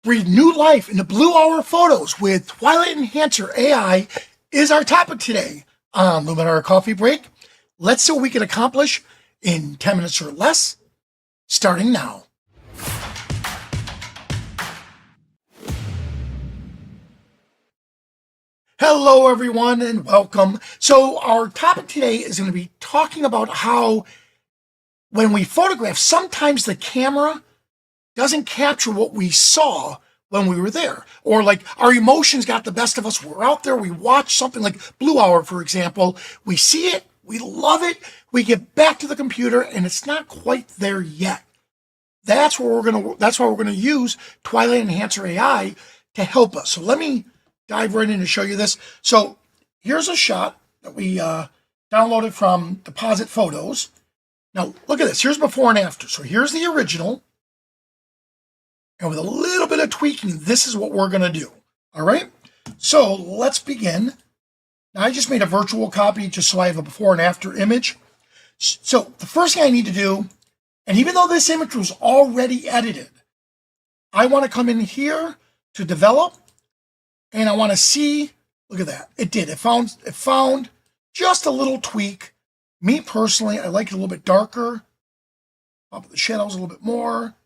Breathe new life into Blue Hour photos with Twilight Enhancer AI is our topic today on Luminar Coffee Break. Let's see what we can accomplish in 10 minutes or less, starting now. Hello, everyone, and welcome. So our topic today is going to be talking about how when we photograph, sometimes the camera doesn't capture what we saw when we were there. Or like our emotions got the best of us. We're out there, we watch something like Blue Hour, for example. We see it, we love it, we get back to the computer, and it's not quite there yet. That's why we're gonna use Twilight Enhancer AI to help us. So let me dive right in to show you this. So here's a shot that we downloaded from Deposit Photos. Now look at this, here's before and after. So here's the original. And with a little bit of tweaking, this is what we're gonna do, all right? So let's begin. Now I just made a virtual copy just so I have a before and after image. So the first thing I need to do, and even though this image was already edited, I wanna come in here to develop, and I wanna see, look at that, it did. It found just a little tweak. Me personally, I like it a little bit darker. Pop the shadows a little bit more.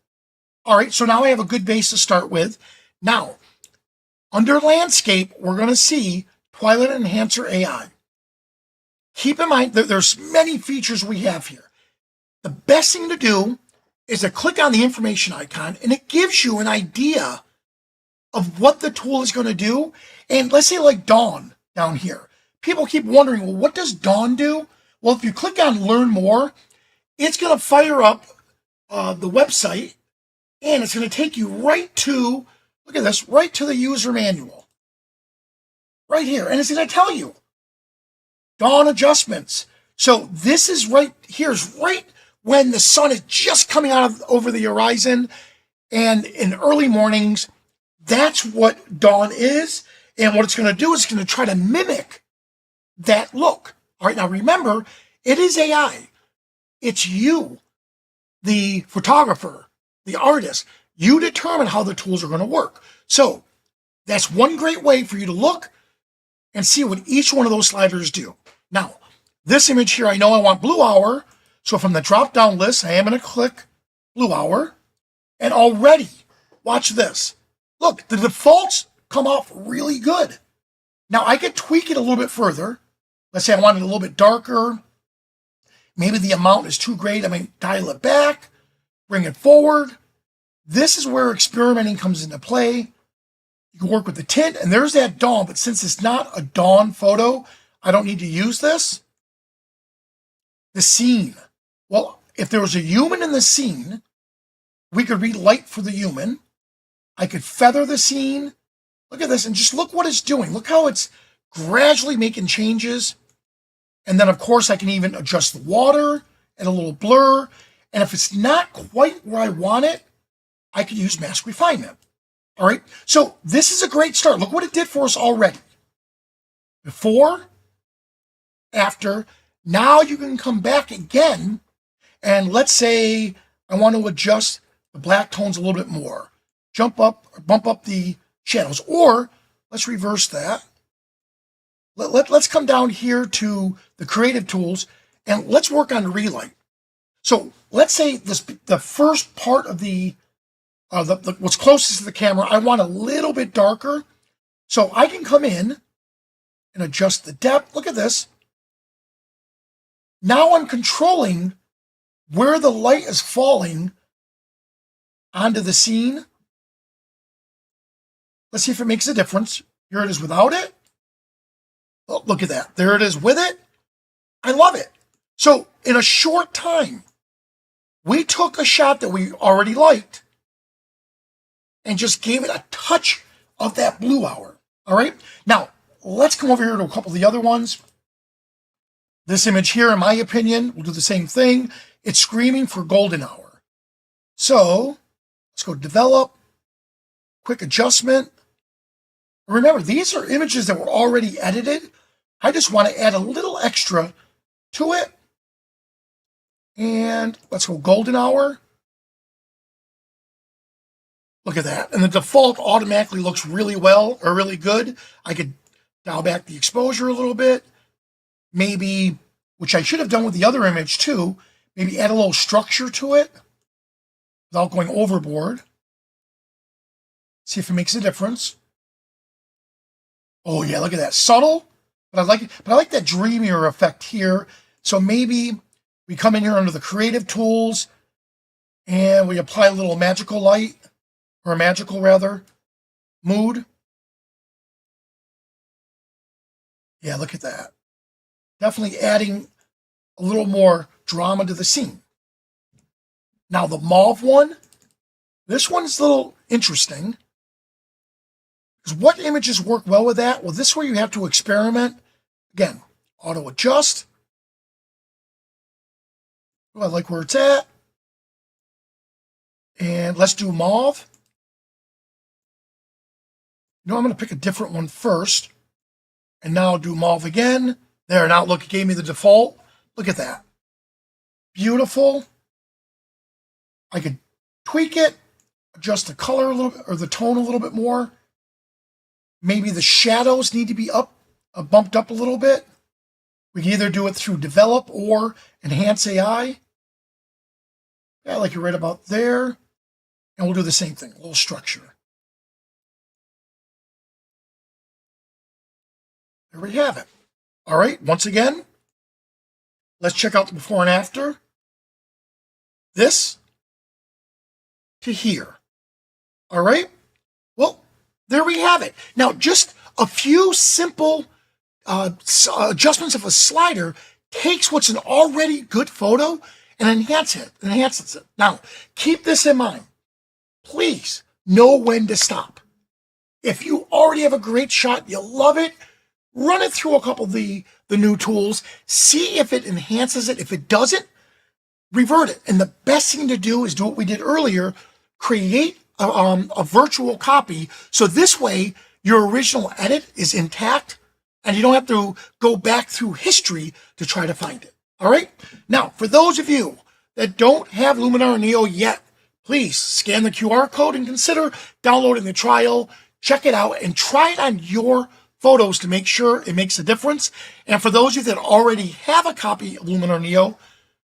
All right, so now I have a good base to start with. Now, under landscape, we're gonna see Twilight Enhancer AI. Keep in mind that there's many features we have here. The best thing to do is to click on the information icon, and it gives you an idea of what the tool is gonna do. And let's say like Dawn down here. People keep wondering, well, what does Dawn do? Well, if you click on Learn More, it's gonna fire up the website, and it's going to take you right to, look at this, right to the user manual. Right here. And it's going to tell you dawn adjustments. So this is right here's right when the sun is just coming out over the horizon. And in early mornings, that's what dawn is. And what it's going to do is it's going to try to mimic that look. All right, now remember, it is AI. It's you, the photographer, the artist. You determine how the tools are going to work. So that's one great way for you to look and see what each one of those sliders do. Now, this image here, I know I want Blue Hour. So from the drop-down list, I am going to click Blue Hour. And already, watch this. Look, the defaults come off really good. Now, I could tweak it a little bit further. Let's say I want it a little bit darker. Maybe the amount is too great. I may dial it back. Bring it forward. This is where experimenting comes into play. You can work with the tint, and there's that dawn, but since it's not a dawn photo, I don't need to use this. The scene. Well, if there was a human in the scene, we could relight for the human. I could feather the scene. Look at this, and just look what it's doing. Look how it's gradually making changes. And then, of course, I can even adjust the water and a little blur. And if it's not quite where I want it, I can use mask refinement. All right, so this is a great start. Look what it did for us already. Before, after, now you can come back again, and let's say I want to adjust the black tones a little bit more. Bump up the shadows, or let's reverse that. Let's come down here to the creative tools, and let's work on the relight. So let's say the first part of the what's closest to the camera, I want a little bit darker. So I can come in and adjust the depth. Look at this. Now I'm controlling where the light is falling onto the scene. Let's see if it makes a difference. Here it is without it. Oh, look at that. There it is with it. I love it. So in a short time, we took a shot that we already liked and just gave it a touch of that Blue Hour. All right. Now, let's come over here to a couple of the other ones. This image here, in my opinion, will do the same thing. It's screaming for golden hour. So let's go develop, quick adjustment. Remember, these are images that were already edited. I just want to add a little extra to it. And let's go golden hour. Look at that. And the default automatically looks really well or really good. I could dial back the exposure a little bit. Maybe, which I should have done with the other image too, maybe add a little structure to it without going overboard. See if it makes a difference. Oh yeah, look at that. Subtle, but I like that dreamier effect here. So maybe we come in here under the creative tools and we apply a little magical light, or a magical rather, mood. Yeah, look at that. Definitely adding a little more drama to the scene. Now the mauve one, this one's a little interesting. Because what images work well with that? Well, this is where you have to experiment. Again, auto adjust. Oh, I like where it's at. And let's do mauve. I'm going to pick a different one first. And now I'll do mauve again. There, now look, it gave me the default. Look at that. Beautiful. I could tweak it, adjust the color a little bit, or the tone a little bit more. Maybe the shadows need to be bumped up a little bit. We can either do it through develop or enhance AI. Yeah, like you're right about there. And we'll do the same thing, a little structure. There we have it. All right, once again, let's check out the before and after. This to here. All right, well, there we have it. Now, just a few simple adjustments of a slider takes what's an already good photo and enhances it. Now, keep this in mind. Please know when to stop. If you already have a great shot, you love it, run it through a couple of the new tools, see if it enhances it. If it doesn't, revert it. And the best thing to do is do what we did earlier, create a virtual copy. So this way, your original edit is intact and you don't have to go back through history to try to find it. All right. Now, for those of you that don't have Luminar Neo yet, please scan the QR code and consider downloading the trial. Check it out and try it on your photos to make sure it makes a difference. And for those of you that already have a copy of Luminar Neo,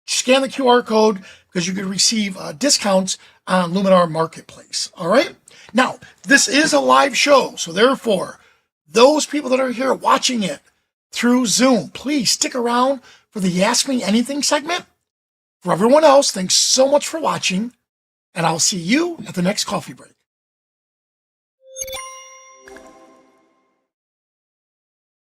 scan the QR code because you can receive discounts on Luminar Marketplace. All right. Now, this is a live show. So therefore, those people that are here watching it through Zoom, please stick around for the Ask Me Anything segment. For everyone else, thanks so much for watching, and I'll see you at the next coffee break.